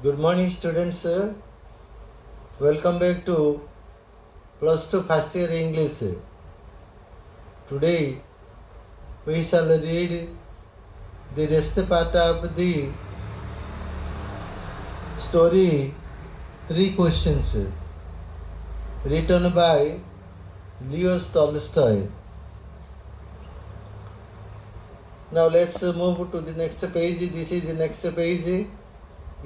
Good morning, students. Welcome back to Plus 2 First Year English. Today we shall read the rest part of the story, Three Questions, written by Leo Tolstoy. Now let's move to the next page. This is the next page.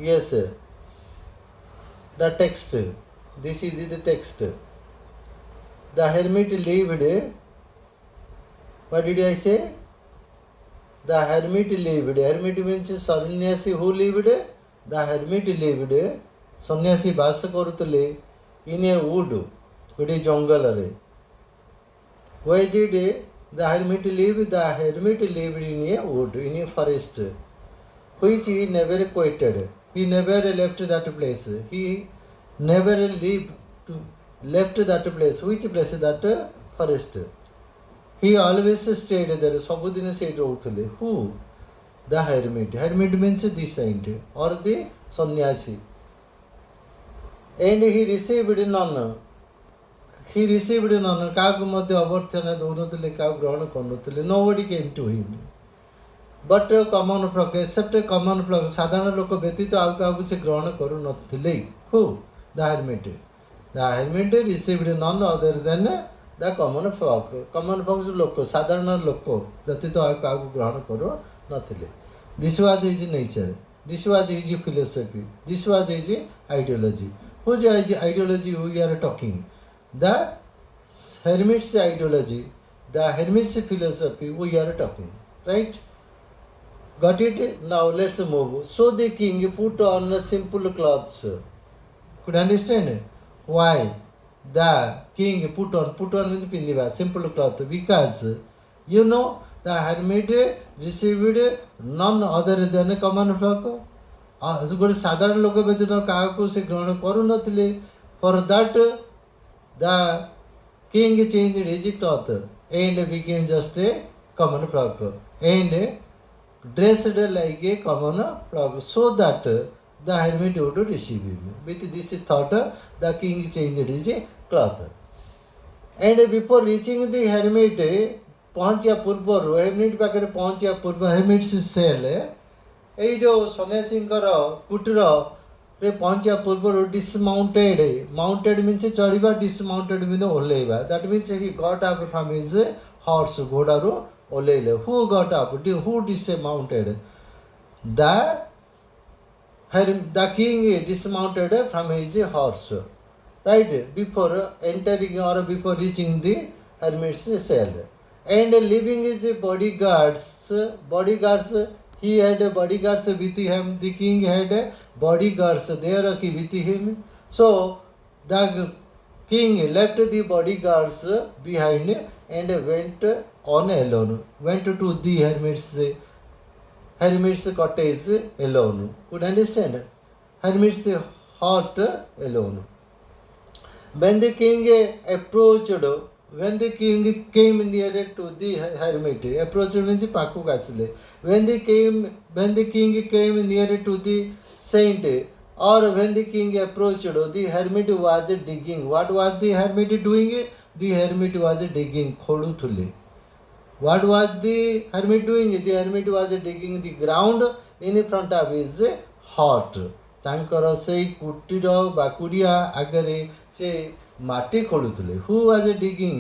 Yes, the text. This is the text. The hermit lived. What did I say? The hermit lived. Hermit means sannyasi who lived. The hermit lived. Sannyasi ବାସ କରୁଥିଲେ in a wood. ଗୋଟେ ଜଙ୍ଗଲରେ. Why did the hermit live? The hermit lived in a wood, in a forest, which he never quitted. He never left that place. He never left that place. Which place? That forest. He always stayed there. ସବୁଦିନ ସେଇଠି ରହୁଥିଲେ. Who? The hermit. Hermit means the saint or the sannyasi. And he received none. He received none. କାହାକୁ ମଧ୍ୟ ଅଭ୍ୟର୍ଥନା ଦେଉନଥିଲେ, କାହାକୁ ଗ୍ରହଣ କରୁନଥିଲେ. Nobody came to him. But common folk, except common folk, ସାଧାରଣ ଲୋକ ବ୍ୟତୀତ ଆଉ କାହାକୁ ସେ ଗ୍ରହଣ କରୁନଥିଲେ. Who? The hermit. The hermit received none other than the common folk. Common folk ଲୋକ, ସାଧାରଣ ଲୋକ ବ୍ୟତୀତ ଆଉ କାହାକୁ ଗ୍ରହଣ କରୁନଥିଲେ. This was his nature. This was his philosophy. This was his ideology. Whose ideology we are talking? The hermit's ideology, the hermit's philosophy we are talking. Right? Got it? Now let's move. So the king put on simple clothes. Could understand? Why? The king put on means pindiva, simple cloth. Because, you know, the hermit received none other than a common folk. ଗୋଟେ ସାଧାରଣ ଲୋକ ବ୍ୟତୀତ କାହାକୁ ସେ ଗ୍ରହଣ କରୁନଥିଲେ. For that, the king changed his cloth and became just a common folk and dressed like a common folk, so that the hermit would receive him. With this thought, the king changed his cloth. And before reaching the hermit, ପହଞ୍ଚିବା ପୂର୍ବରୁ hermit ପାଖରେ ପହଞ୍ଚିବା ପୂର୍ବ hermit's cell, ଏଇ ଯେଉଁ ସନ୍ନ୍ୟାସୀଙ୍କର କୁଟୀରରେ ପହଞ୍ଚିବା ପୂର୍ବରୁ mounted means ଚଢ଼ିବା, dismounted means ଓହ୍ଲେଇବା. That means he got up from his horse, ଘୋଡ଼ାରୁ ଓହ୍ଲେଇଲେ. Who got up? Who dismounted? The king dismounted from his horse, right, before entering or before reaching the hermit's cell. And leaving his bodyguards, he had bodyguards with him. The king had bodyguards there with him. So the king left the bodyguards behind and went on alone. Went to the hermit's cottage alone. Could understand? Hermit's hut alone. When the king came nearer to the hermit, approached means ପାଖକୁ ଆସିଲେ. When the king came nearer to the saint, or when the king approached, the hermit was digging. What was the hermit doing? The hermit was digging. ଖୋଳୁଥିଲେ. What was the hermit doing? The hermit was digging the ground in front of his hut. ତାଙ୍କର ସେଇ କୁଟୀର ବା କୁଡ଼ିଆ ଆଗରେ ସେ ମାଟି ଖୋଳୁଥିଲେ. Who was digging?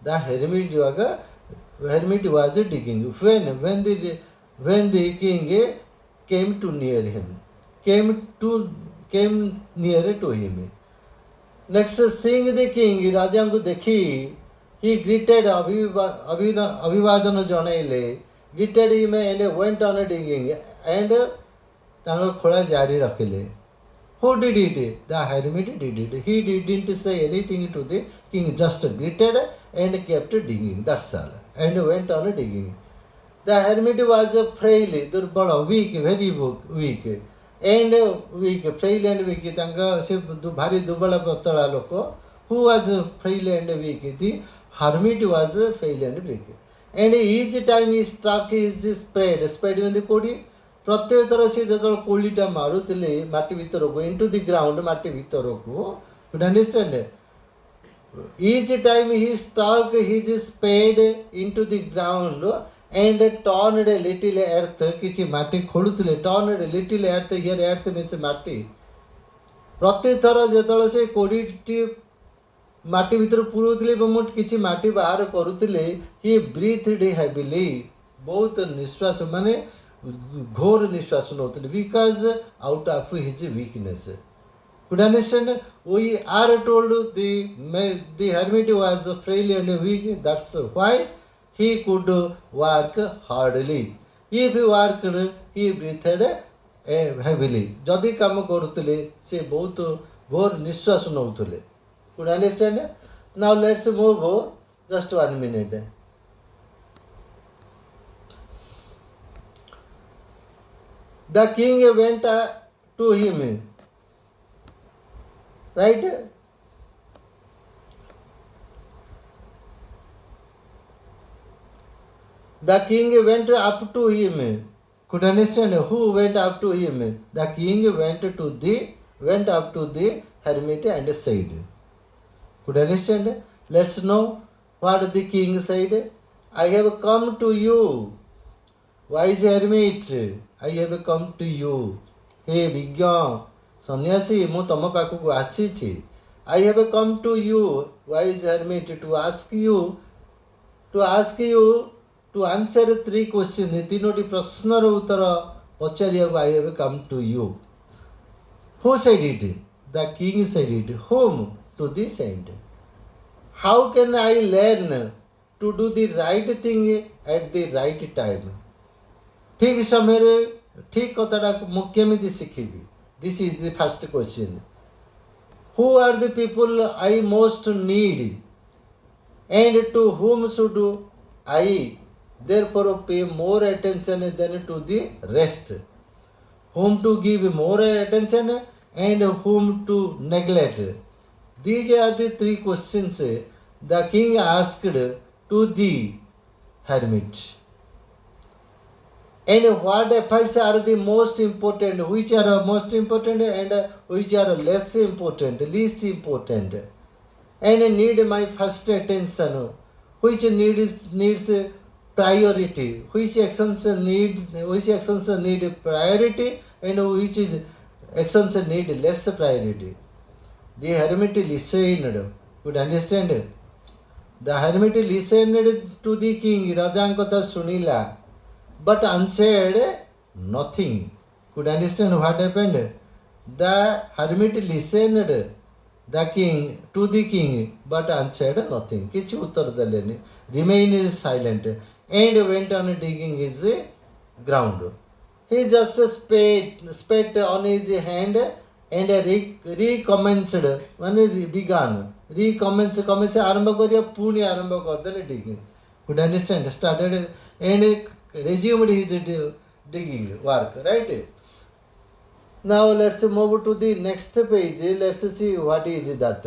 The hermit was digging. When the king came near to him. Next, seeing the king, ରାଜାଙ୍କୁ ଦେଖି, he greeted, ଅଭିବାଦନ ଜଣାଇଲେ, greeted him and went on digging, and ତାଙ୍କ ଖୋଳା ଜାରି ରଖିଲେ. Who did it? The hermit did it. He didn't say anything to the king, just greeted and kept digging. That's all. And went on digging. The hermit was frail, durbala, weak, very weak. And weak, frail and weak. ତାଙ୍କ ସେ ଭାରି ଦୁର୍ବଳ ପତଳା ଲୋକ. Who was frail and weak? The hermit was frail and weak. And each time he struck his spade means କୋଡ଼ି, प्रत्येक थर से जो कोलीटा मारुले माटी भीतर को इनटू द ग्राउंड माटी भीतर को understand each time he stuck his spade into the ground and turned a little earth किछि माटी खोलुतले turned a little earth here earth means माटी प्रत्येक थर जो से कोड़ीटी माटी भीतर पुरोले किछि माटी बाहर करुले ही ब्रीथड हेविली बहुत निश्वास माने घोर निश्वास नौते because out of his weakness could understand we are told the hermit was frail and weak that's why he could work hardly if he worked he breathed heavily जदि काम करुले से बहुत घोर निश्वास नौले could understand now let's move just 1 minute the king went to him right the king went up to him could understand who went up to him the king went up to the hermit and said could understand let's know what the king said I have come to you wise hermit I have come to you हे विज्ञ सन्यासी मु तुम पाखक आसी I have come to you wise hermit to ask you to answer 3 question 3टी प्रश्नर उत्तर पचारिया I have come to you who said it the king said it home to the saint how can I learn to do the right thing at the right time ठीक समय ठीक कथाटा मु केमिति शिखिबी This is the first question. Who are the people I most need? And to whom should I therefore pay more attention than to the rest? Whom to give more attention and whom to neglect? These are the 3 questions the king asked to the hermit. And what efforts are the most important, which are most important and which are less important, least important, and need my first attention, which needs priority, which actions need priority and which actions need less priority. The hermit listened. Could understand? The hermit listened to the king. Rajan kotha sunila. But answered nothing. Could understand what happened? The hermit listened to the king, but answered nothing. Kichu uttar daleni, remained silent, and went on digging his ground. He just spat on his hand and recommenced. When began, commence आरंभ करिया पुणी आरंभ कर देले digging. Could understand? Started and resumed his digging work, right? Now let's move to the next page. Let's see what is that.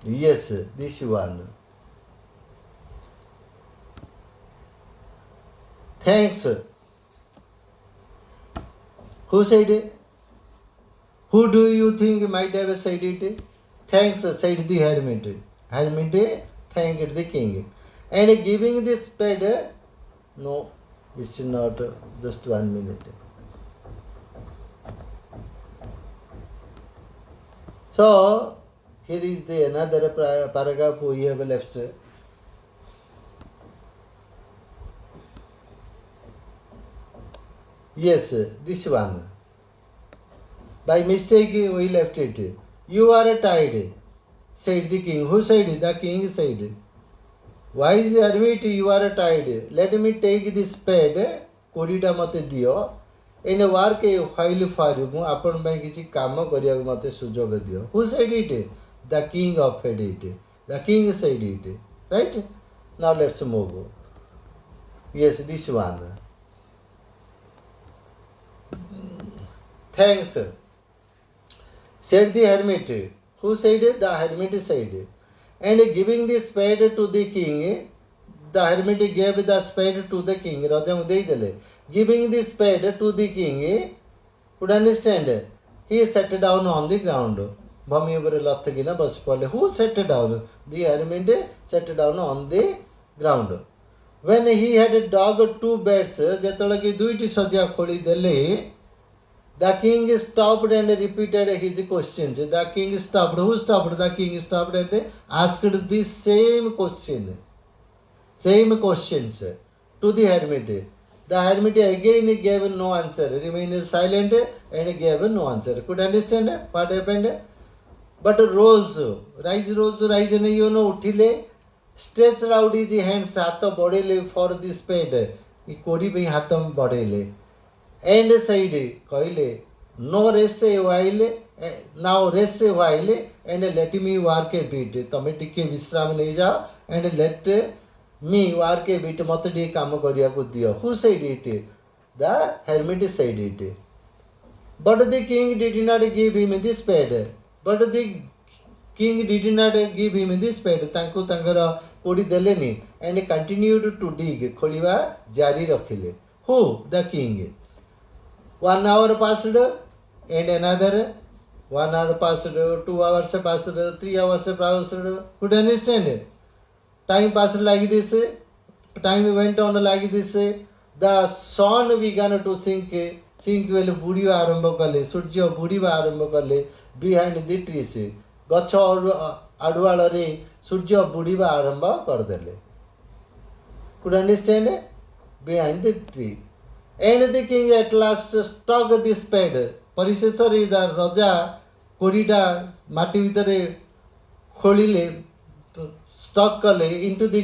Yes, this one. Thanks. Who said it? Who do you think might have said it? Thanks, said the hermit. Hermit thanked the king. And giving the spade, no, it's not, just 1 minute. So, here is the another paragraph we have left. Yes, this one. By mistake we left it. You are tired, said the king. Who said? The king said. Wise hermit, you are tired. Let me take this spade. कोड़ीटा मते दियो. And work a while for you. मु आपन ପାଇଁ କିଛି କାମ କରିବାକୁ ମତେ ସୁଯୋଗ ଦିଅ. Who said it? The king offered it. The king said it. Right? Now let's move. Yes, this one. Thanks, said the hermit. Who said? The hermit said. and giving the spade to the king. The hermit gave the spade to the king. Raja deidele. Giving the spade to the king. Could understand? He sat down on the ground. Bhumi upare lathagina bas pale. Who sat down? The hermit sat down on the ground. When he had a dog two beds, ଯେତେବେଳେ ଦୁଇଟି ଶଯ୍ୟା ଖୋଳିଦେଲେ, the king stopped and repeated his questions. The king stopped. Who stopped? The king stopped and asked the same question. Same questions to the hermit. The hermit again gave no answer, remained silent and gave no answer. Could understand what happened? But rose, rise, uthile, stretched out his hands, hath bodele for the spade. He kodi pe hath bodele. And said, Koile, no rest a while, now rest a while, and let me work a bit. Tometike Visram Neja, and let me work a bit. Motadi Kamakoria Kudia. Who said it? The hermit said it. But the king did not give him the spade. But the king did not give him the spade. Tanku Tangara Pudi Deleni, and continued to dig. Koliva Jari Rokhile. Who? The king. 1 hour passed and another 1 hour passed, 2 hours passed, 3 hours passed. Could you understand? Time passed like this. Time went on like this. The sun began to sink. Sink well budiva arambha kale. Surya budiva arambha kale behind the trees. Gacha adualare Surya budiva arambha kardele. Could you understand? Behind the tree. And the king at last struck the spade. Parisesari the Raja Korida Mati Vitare Kholile struck into the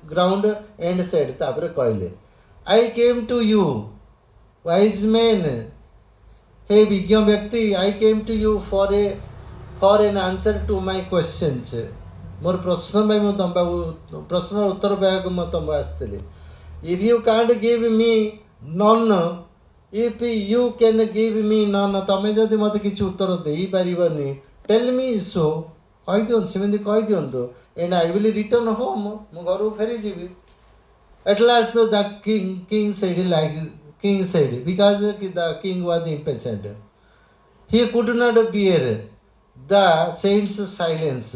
ground and said, Tapre Koile, I came to you, wise man. Hey Vigyam Vyakti, I came to you for an answer to my questions. More प्रश्न में मैं तंबा प्रश्न उत्तर पाया मैं तंबा आस्ते If you can't give me none, if you can give me none, तमें जदि मत किछ उत्तर देई परिबनी, tell me so. कहि दियन सेमि कहि दियन तो, and I will return home. मु घरु फेरी जीवी. At last the king said because the king was impatient. He could not bear the saint's silence.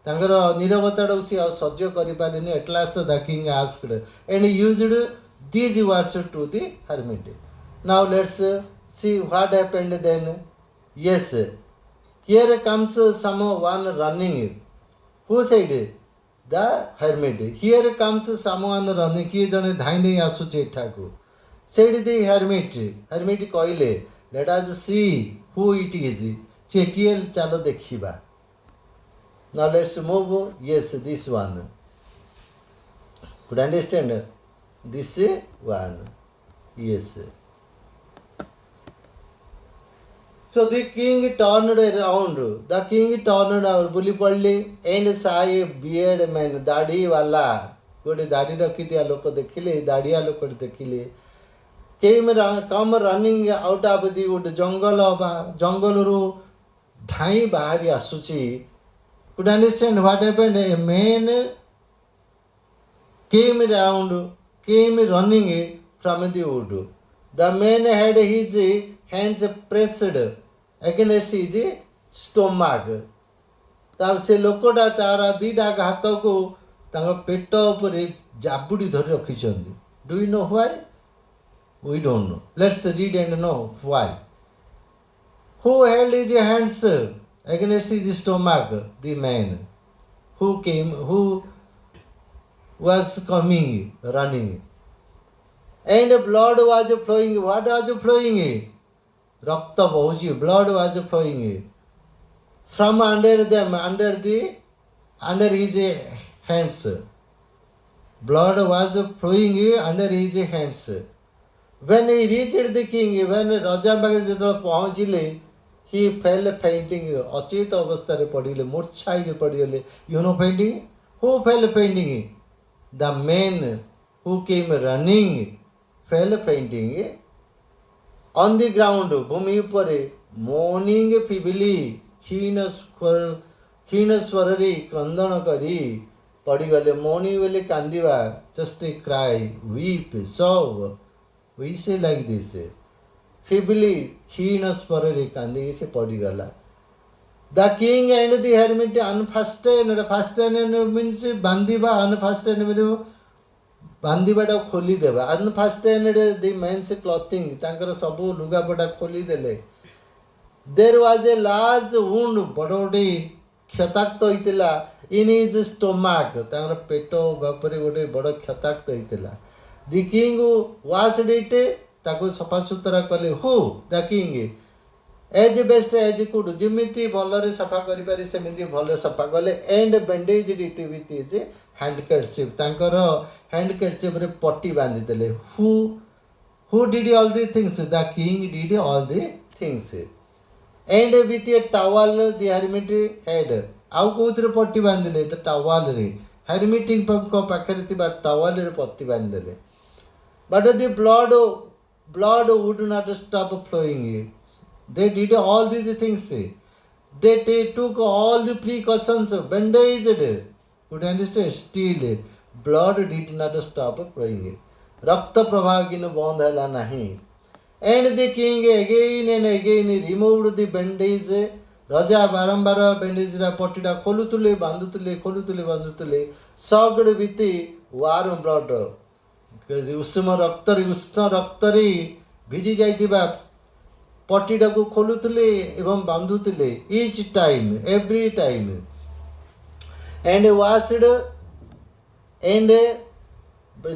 ତାଙ୍କର ନିରବତାକୁ ସେ ଆଉ ସହ୍ୟ କରିପାରିଲେନି. At last the king asked and used these words to the hermit. Now let's see what happened then. Yes, here comes someone running. Who said? The hermit. Here comes someone running. किए जने धाई नहीं आसुचे ठाकु. Said the hermit. Hermit कहले, let us see who it is. चेकिए चलो देखिबा. Now let's move. Yes, this one. Could understand? This one. Yes. So the king turned around. The king turned around. Bully padle and saw a beard man. Dadi wala. Good dadi rakhi diya loko dekhile. Dadiya loko dekhile. Come running out of the wood. Jungle ru dhai bahari asuchi. Could understand what happened? A man came running from the wood. The man had his hands pressed against his stomach. तब से लोकटा तारा दीटा हाथ को पेट उपर जाबुड़ी धरी रखी. Do you know why? We don't know. Let's read and know why. Who held his hands against his stomach? The man who was coming, running. And blood was flowing. What was flowing? Rakta Bauji, blood was flowing. From under them, under his hands. Blood was flowing under his hands. When he reached the king, when Raja Bhagavad Pahunchile, he fell fainting. Achit avasthare padile, murchai padile. You know fainting? Who fell fainting? The man who came running fell fainting on the ground. Bhumi upare, mourning feebly, keen क्षीण स्वर रे क्रंदन करी पड़गले मौनी बेले कांदिबा just a cry weep sob we say like this feebly क्षीण स्वर रे कांदी से पड़गला the king and the hermit unfasten fasten means बांधिबा अनफास्टेन मीन्स बांधिबाटा खोली देबा अनफास्टेन द मेन्स क्लॉथिंग तांकर सब लुगापटा खोली देले there was a large wound बड़ोडी क्षताक्त होइतिला इन हिज स्टोमाक तांकर पेट बापरे गोटे बड़ क्षताक्त होइतिला द किंग वाश्ड इट ताको सफा सुतरा कले who the king as best as could जिमिति भलरे सफा करि पारि सेमिति भलरे सफा कले and bandage it with his handkerchief तांकर हैंडकरचिफ रे पट्टी बांधि देले who did all the things the king did all the things and with A towel the hermit head आउ कोथरे पट्टी बांधिले त टॉवल रे हेरमिटिंग को पाखरे तिबा टॉवल रे पट्टी बांधिले but the blood would not stop flowing they did all these things they took all the precautions bandaged could understand still blood did not stop flowing रक्त प्रवाह किन बंद हैला नहीं and the king again and again removed the bandage राजा बारंबार bandage पट्टीटा खोलुले बांधुले सगड with warm blood उष्ण रक्त भिजी जाइतिबा पट्टीटा को खोलुले एवं बांधुले each time every time and washed and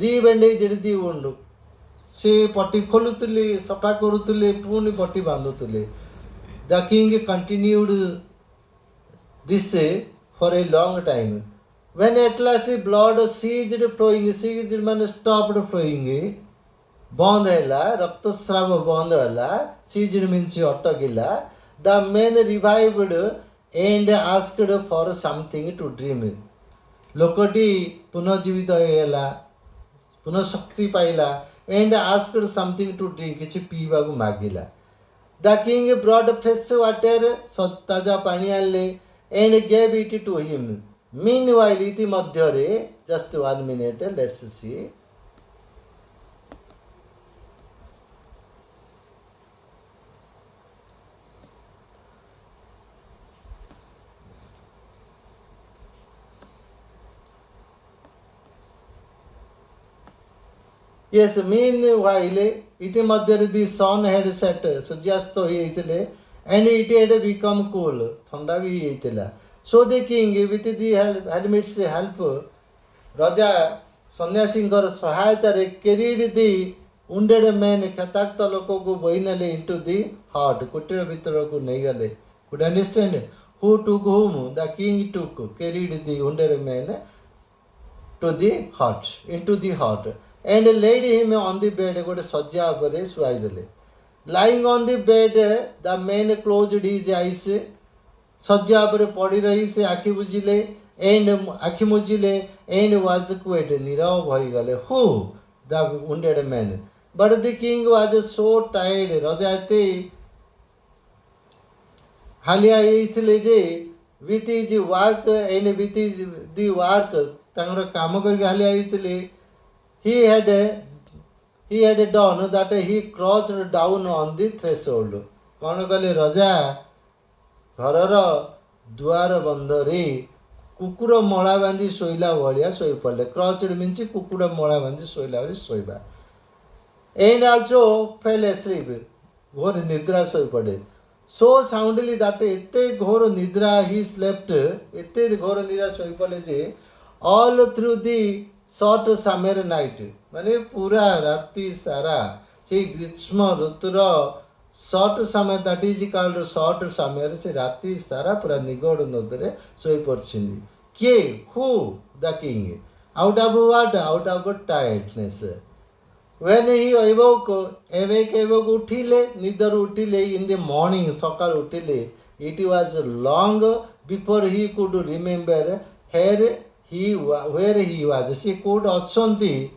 rebandage the wound से पट्टी खोलुले सफा करुले पुणी पट्टी बांधुले the king continued this for a long time when at last blood ceased flowing माने स्टॉप्ड फ्लोइंग बंद हैला रक्तस्राव बंद हैला सीज्ड मीन्स अटकिला the man revived and asked for something to drink लोकटी पुनर्जीवित होगा पुनः शक्ति पाइला and asked something to drink किछि पीवा को मागिला the king brought fresh water ताजा पानी आनले and gave it to him meanwhile इति मध्य रे just 1 minute let's see Yes, meanwhile, iti madhyare the sun had set, सूर्यास्त होइतिले and it had become cool, ठंडा भी होइतिला. So the king with the hermit's help, राजा सन्यासींकर सहायता रे carried the wounded men क्षताक्त लोकों को बोइनले into the hut, कुटीर भीतर को नहीं गले. Could understand? Who took whom? The king took, carried the wounded men to the hut, into the hut. And laid him on the bed गोटे सज्जा उपरे सुआई देले lying on the bed the man closed his eyes सज्जा उपरे पड़ी रही से आखि बुझिले and आखि मुझिले and was quiet नीरव भई गले who the wounded man but the king was so tired राजा एते हालिया इथिले जे with his work and with the work तांगर काम करके हालिया इथिले he had done that he crouched down on the threshold कौन कले राजा घर द्वार बंधरे कुकुर मळा बांधी शोइला भलिया शोई पड़े क्राउच्ड मीन्स कुकुर मळा बांधी शोइला भली शोइबा एंड आल्सो फेल asleep घोर निद्रा शोई पड़े सो साउंडली दैट एते घोर निद्रा ही स्लेप्ट एते घोर निद्रा शोई पड़े जे all through the short summer night माने पूरा राति सारा से ग्रीष्म ऋतुर शॉर्ट समय that is called short summer से राति सारा पूरा निगड़ नदरे सोई पड़छिनी के who the king out of what out of tiredness when he awoke उठिले निदर उठिले इन द मॉर्निंग सकाळ उठिले it was long before he could remember where he was से कोड अच्छी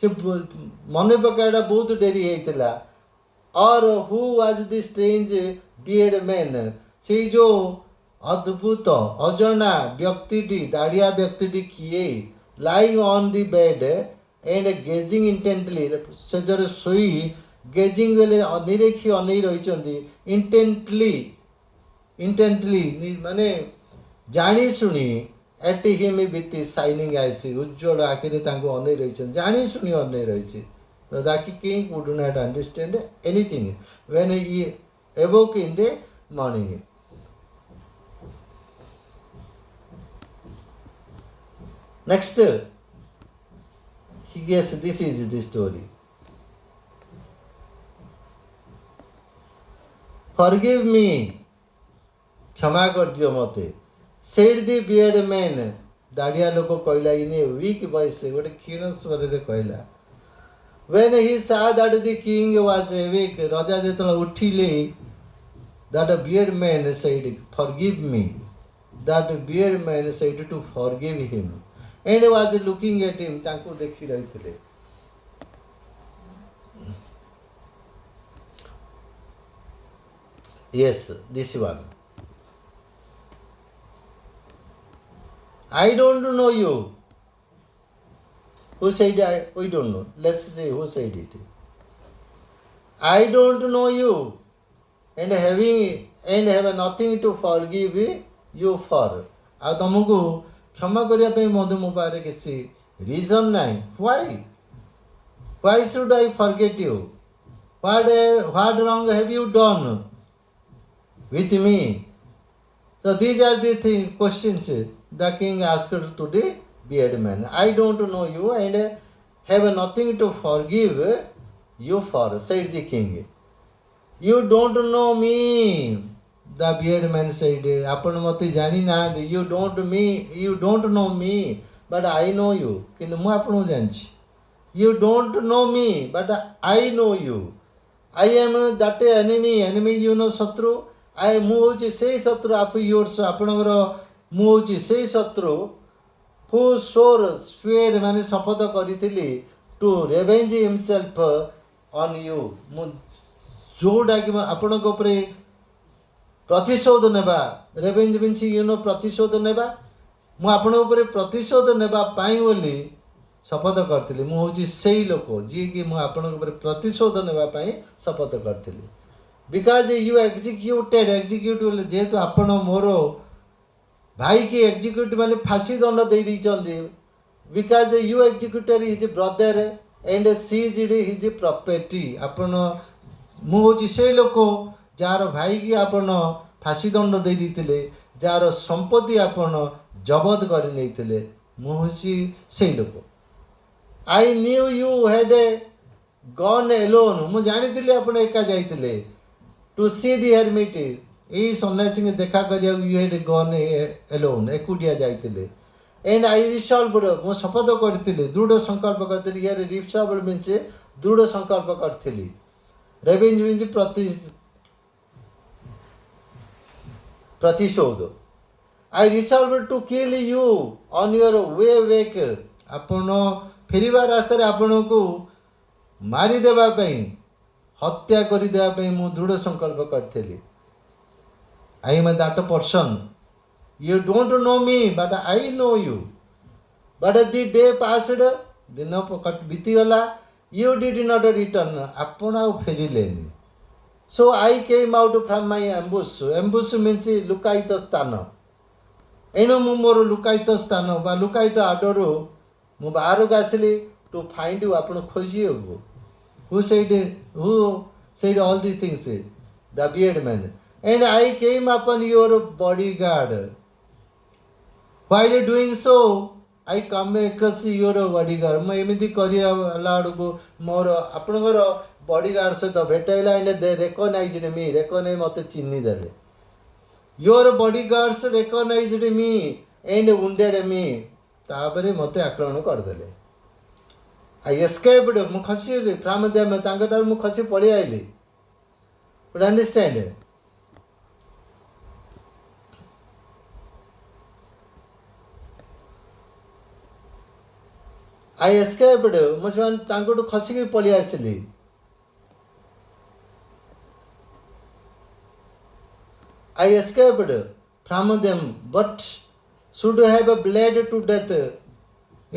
से मन पकाटा बहुत डेरी होता और who was the strange beard man से जो अद्भुत अजना व्यक्तिटी दाढ़िया व्यक्तिटी किए lying on the bed and gazing intently ସେଜରେ ଶୋଇ gazing ବେଲେ ନିରେଖି ଅନେଇ ରହିଛନ୍ତି intently ମାନେ ଜାଣି ଶୁଣି at him with shining eyes ଉଜ୍ଜଳ ଆଖିରେ ତାଙ୍କୁ ଅନେଇ ରହିଛନ୍ତି ଜାଣି ଶୁଣି ଅନେଇ ରହିଛି the king would not understand anything when he awoke in the morning. Next, yes, this is the story. Forgive me, क्षमा कर दियो मते. Said the bearded man, दाढ़िया लोक कहला इन ए weak voice गोटे क्षीण स्वर रे कहला. When he saw that the king was awake, Raja जेतला उठिले, that bearded man said, forgive me. That bearded man said to forgive him. And was looking at him तांको देखि रहिथिले. Yes, this one. I don't know you. Who said we don't know. Let's see who said it. I don't know you and have nothing to forgive you for. आ तुमको क्षमा करिया पे मधु मो पारे किसी reason नहीं. Why should I forget you? What wrong have you done with me? So these are the questions the king asked to the bearded man. I don't know you and have nothing to forgive you for, said the king. You don't know me. The bearded man said, "Apan mate jani na, you don't know me, but I know you." Kintu mu apanu janchi. You don't know me, but I know you. I am that enemy you know शत्रु. ମୁଁ ହେଉଛି ସେଇ ଶତ୍ରୁ ଆପଣଙ୍କର ମୁଁ ହେଉଛି ସେଇ ଶତ୍ରୁ who swore swear ମାନେ ଶପଥ କରିଥିଲି to revenge himself on you. ମୁଁ ଯେଉଁଟାକି ଆପଣଙ୍କ ଉପରେ ପ୍ରତିଶୋଧ ନେବା ରେଭେଞ୍ଜ ମିନ୍ସ ୟୁ ନୋ ପ୍ରତିଶୋଧ ନେବା ମୁଁ ଆପଣଙ୍କ ଉପରେ ପ୍ରତିଶୋଧ ନେବା ପାଇଁ ବୋଲି ଶପଥ କରିଥିଲି. ମୁଁ ହେଉଛି ସେଇ ଲୋକ ଯିଏକି ମୁଁ ଆପଣଙ୍କ ଉପରେ ପ୍ରତିଶୋଧ ନେବା ପାଇଁ ଶପଥ କରିଥିଲି. Because you execute जेहेतु आपण मोर भाई की एक्जिक्यूट माने फांसी दंड दे दी. Because you executed his brother and seized his property. आपण मु होची से लोक जार भाई की आपण फांसी दंड दे दीथिले जार संपत्ति आपण जबत कर नैथिले मु होची से लोक. I knew you had gone alone. मु जानिथिले आपण एका जाइथिले to see the hermit. यही सन्यासी ने देखा करिया you had gone alone. एकुटिया जाइथिले. And I resolved मु शपथ करथिले दृढ़ संकल्प करथिले. यार resolved means दृढ़ संकल्प करथिले. Revenge means प्रतिशोध. I resolved to kill you on your way back. आपण फेरिबा रास्ता रे आपण को मारी देबा पई हत्या कर देवाई मु दृढ़ संकल्प करी. I am that person. You don't know me but I know you. But the day passed दिन बीतीगला. You did not return. आपण आ फेरिलेनी. So I came out from my ambush. Ambush means लुकायित स्थान. एणु मु मोर लुकायित स्थान बा लुकायित आडरू मु बाहर को आसली टू फाइंड यू. आपण खोजी हो. Who said all these things? The bearded man. And I came upon your bodyguard. While doing so, I come across your bodyguard. मैं एमती करला को मोर आपणकर बॉडीगार्ड सहित भेटाइला. And they recognised me. Recognise मते चिन्हि देले. Your bodyguards recognised me and wounded me. तापरे मते आक्रमण करदेले. I escaped. मु खसी फ्रॉम देम. तांगटार मु खसी पड़ी आइली. But understand? I escaped. मु ସେମାନେ तांगटू खसी पड़ी आइली. I escaped from them, but should have bled to death.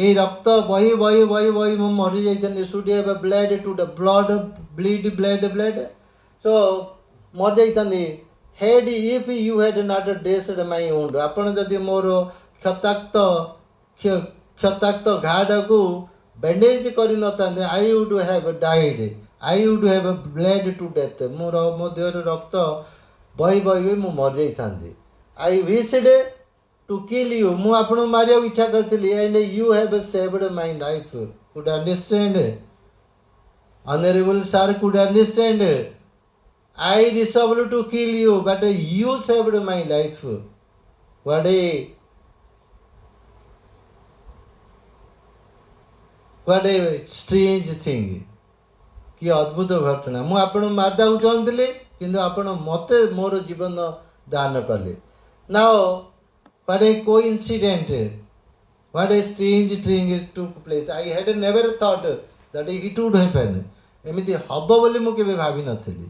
এই রক্ত বহি বহি বহি বহি ମୁଁ ମରି ଯାଇଥାନ୍ତି. should have bled to the blood, bled. So ମରି ଯାଇଥାନ୍ତି. had if you had not dressed my wound. ଆପଣ ଯଦି ମୋର କ୍ଷତାକ୍ତ ଘାଡ଼କୁ bandage କରିନଥାନ୍ତେ, I would have died. I would have bled to death. ମୋ ଦେହରେ ରକ୍ତ ବହି ବହି ମୁଁ ମରିଯାଇଥାନ୍ତି. I wished to kill you. ମୁଁ ଆପଣଙ୍କୁ ମାରିବାକୁ ଇଚ୍ଛା କରିଥିଲି. And you have saved my life. Could understand? Honorable sir could understand. I resolved to kill you, but you saved my life. What a strange thing. कि अद्भुत घटना. ମୁଁ ଆପଣଙ୍କୁ ମାରିବାକୁ ଚାହୁଁଥିଲି, କିନ୍ତୁ ଆପଣ ମୋତେ ମୋର ଜୀବନ ଦାନ କଲେ. Now, what a coincidence. What a strange thing took place. I had never thought that it would happen. ଏମିତି ହେବ ବୋଲି ମୁଁ କେବେ ଭାବିନଥିଲି.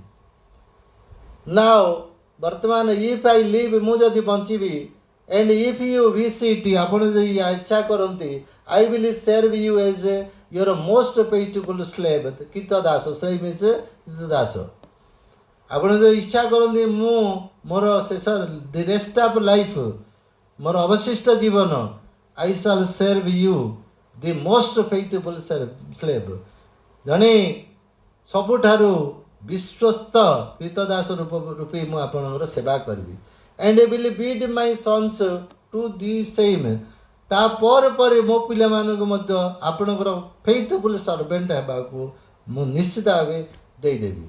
Now, ବର୍ତ୍ତମାନ if I live, ମୁଁ ଯଦି ବଞ୍ଚିବି, and if you wish it, ଆପଣ ଯଦି ଇଚ୍ଛା କରନ୍ତି, I will serve you as your most faithful slave. କୀତ Das. slave means କୀତ Das. ଆପଣ ଯଦି ଇଚ୍ଛା କରନ୍ତି, ମୁଁ ମୋର ଶେଷ the rest of life, ମୋର ଅବଶିଷ୍ଟ ଜୀବନ, I shall serve you the most faithful slave. ଜଣେ ସବୁଠାରୁ ବିଶ୍ୱସ୍ତ କୀତଦାସ ରୂପେ ମୁଁ ଆପଣଙ୍କର ସେବା କରିବି. and will bid my sons to the same. ତାପରେ ପରେ ମୋ ପିଲାମାନଙ୍କୁ ମଧ୍ୟ ଆପଣଙ୍କର ଫେଥଫୁଲ୍ ସର୍ଭେଣ୍ଟ ହେବାକୁ ମୁଁ ନିଶ୍ଚିତ ଭାବେ ଦେଇଦେବି.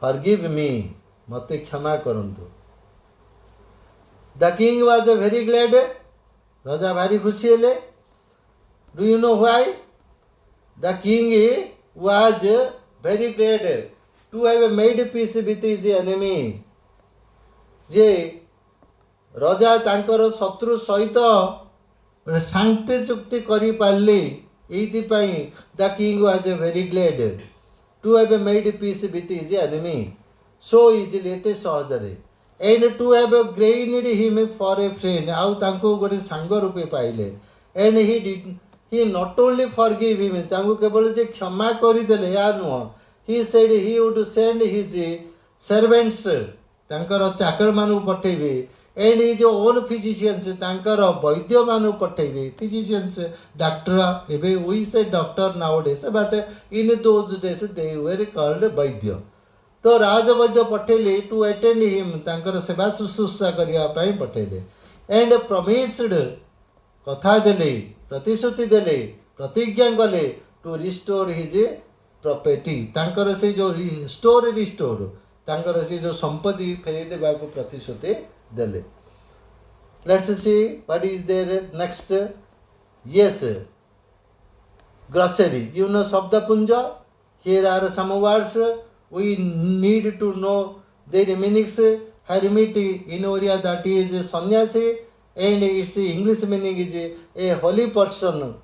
ଫରଗିଭ୍ ମି. ମୋତେ କ୍ଷମା କରନ୍ତୁ. The king was very glad. ରାଜା ଭାରି ଖୁସି ହେଲେ. Do you know why? The king was very glad to have made peace with his enemy. ଯେ ରାଜା ତାଙ୍କର ଶତ୍ରୁ ସହିତ ଶାନ୍ତି ଚୁକ୍ତି କରିପାରିଲେ. ଏଇଥିପାଇଁ the king was very glad to have made peace with his enemy so easily. ଏତେ ସହଜରେ. and to have gained him for a friend. ଆଉ ତାଙ୍କୁ ଗୋଟେ ସାଙ୍ଗ ରୂପେ ପାଇଲେ. and he not only forgive him, ତାଙ୍କୁ କେବଳ ଯେ କ୍ଷମା କରିଦେଲେ ଏହା ନୁହଁ. he said he would send his servants, ତାଙ୍କର ଚାକରମାନଙ୍କୁ ପଠେଇବେ. and his own physicians, ତାଙ୍କର ବୈଦ୍ୟମାନଙ୍କୁ ପଠେଇବେ. physicians, ଡାକ୍ତର. ଏବେ we say doctor nowadays, but in those days they were called ବୈଦ୍ୟ. ତ ରାଜବୈଦ୍ୟ ପଠେଇଲେ ଟୁ ଆଟେଣ୍ଡ ହିମ୍, ତାଙ୍କର ସେବା ଶୁଶ୍ରୂଷା କରିବା ପାଇଁ ପଠେଇଲେ. and promised, କଥା ଦେଲେ, ପ୍ରତିଶ୍ରୁତି ଦେଲେ, ପ୍ରତିଜ୍ଞା କଲେ ଟୁ ରିଷ୍ଟୋର ହିଜ୍ ପ୍ରପର୍ଟି. ତାଙ୍କର ସେ ଯେଉଁ ରିଷ୍ଟୋର ତାଙ୍କର ସେ ଯେଉଁ ସମ୍ପତ୍ତି ଫେରେଇ ଦେବାକୁ ପ୍ରତିଶ୍ରୁତି ଦେଲେ. Let's see what is there next. Yes, glossary. You know ଶବ୍ଦପୁଞ୍ଜ. Here are some words. We need to know their meanings. Hermit in Oriya, that is sannyasi, and its English meaning is a holy person.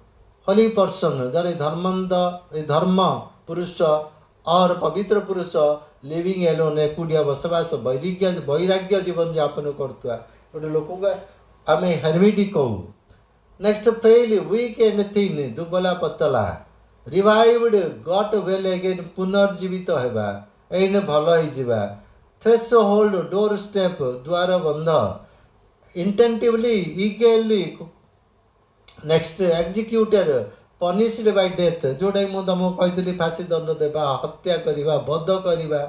Holy person, that is dharma purusha or pavitra purusha living alone. एकुटिया बसवास वैराग्य जीवन यापन करथुआ गोटे लोक को आमे hermit कहू. Next, frail, weak and thin. दुबला पतला. Revived, got well again. पुनर्जीवित होगा. एंड भल होइजिबा. Threshold, door step. द्वार बंध. Intently, eagerly. Next, executor, punished by death. जोटा मुझे तुमको कही फांसी दंड देवा, हत्या करवा, बध करवा.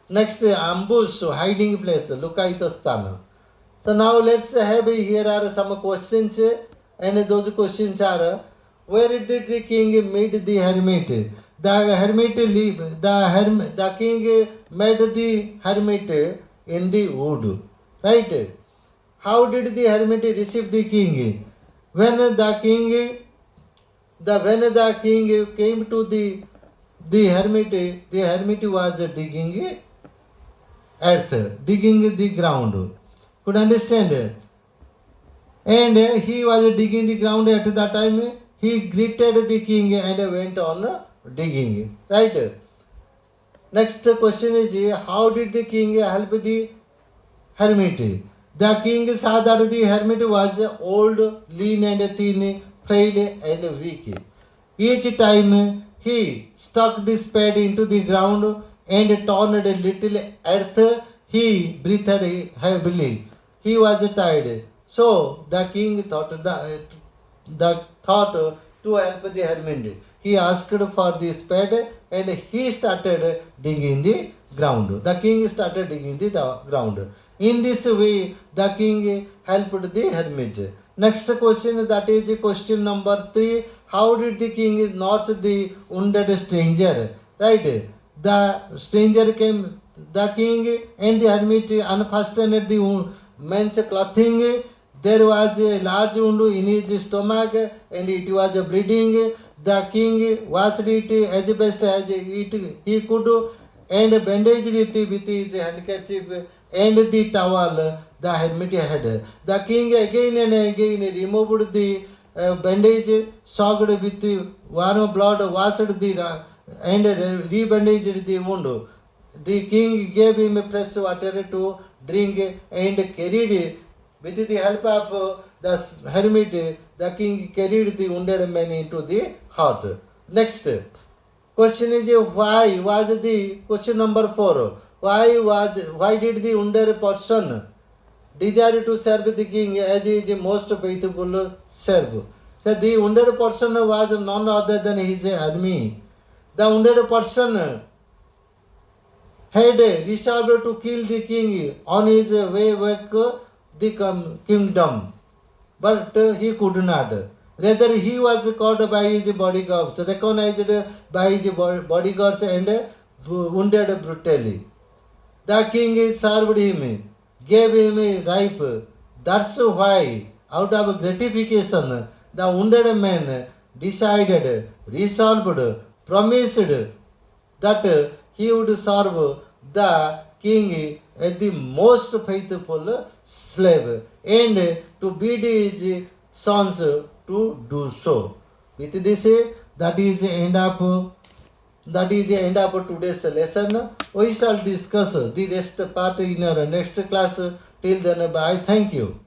नेक्स्ट, आम्बुश, हाइडिंग प्लेस, लुकायित स्थान. So now let's have here are some questions, and those questions are: where did the king meet the hermit? The king met the hermit in the wood, right? How did the hermit receive the king? When the king came to the hermit was digging earth, digging the ground. Could understand? And he was digging the ground at that time. He greeted the king and went on digging, right? Next question is: how did the king help the hermit? The king saw that the hermit was old, lean and thin, frail and weak. Each time he stuck the spade into the ground and turned a little earth, he breathed heavily. He was tired. So the king thought to help the hermit. He asked for the spade and he started digging the ground. The king started digging the ground. In this way, the king helped the hermit. Next question, that is question number 3. How did the king nurse the wounded stranger? Right? The stranger came, the king and the hermit unfastened the man's clothing. There was a large wound in his stomach and it was bleeding. The king washed it as best as he could and bandaged it with his handkerchief and the towel the hermit had. The king again and again removed the bandage, soaked with warm blood, washed the and rebandaged the wound. The king gave him fresh water to drink and carried, with the help of the hermit, the king carried the wounded man into the hut. Next question is why was the question number 4. Why did the wounded person desire to serve the king as he is most faithful serve? So the wounded person was none other than his enemy. The wounded person had resolved to kill the king on his way back the kingdom, but he could not. Rather, he was caught by his bodyguards, recognized by his bodyguards and wounded brutally. The king served him, gave him a ripe. That's why, out of gratification, the wounded man decided, resolved, promised that he would serve the king as the most faithful slave and to bid his sons to do so. With this, that is the end of today's lesson. We shall discuss the rest part in our next class. Till then, bye. Thank you.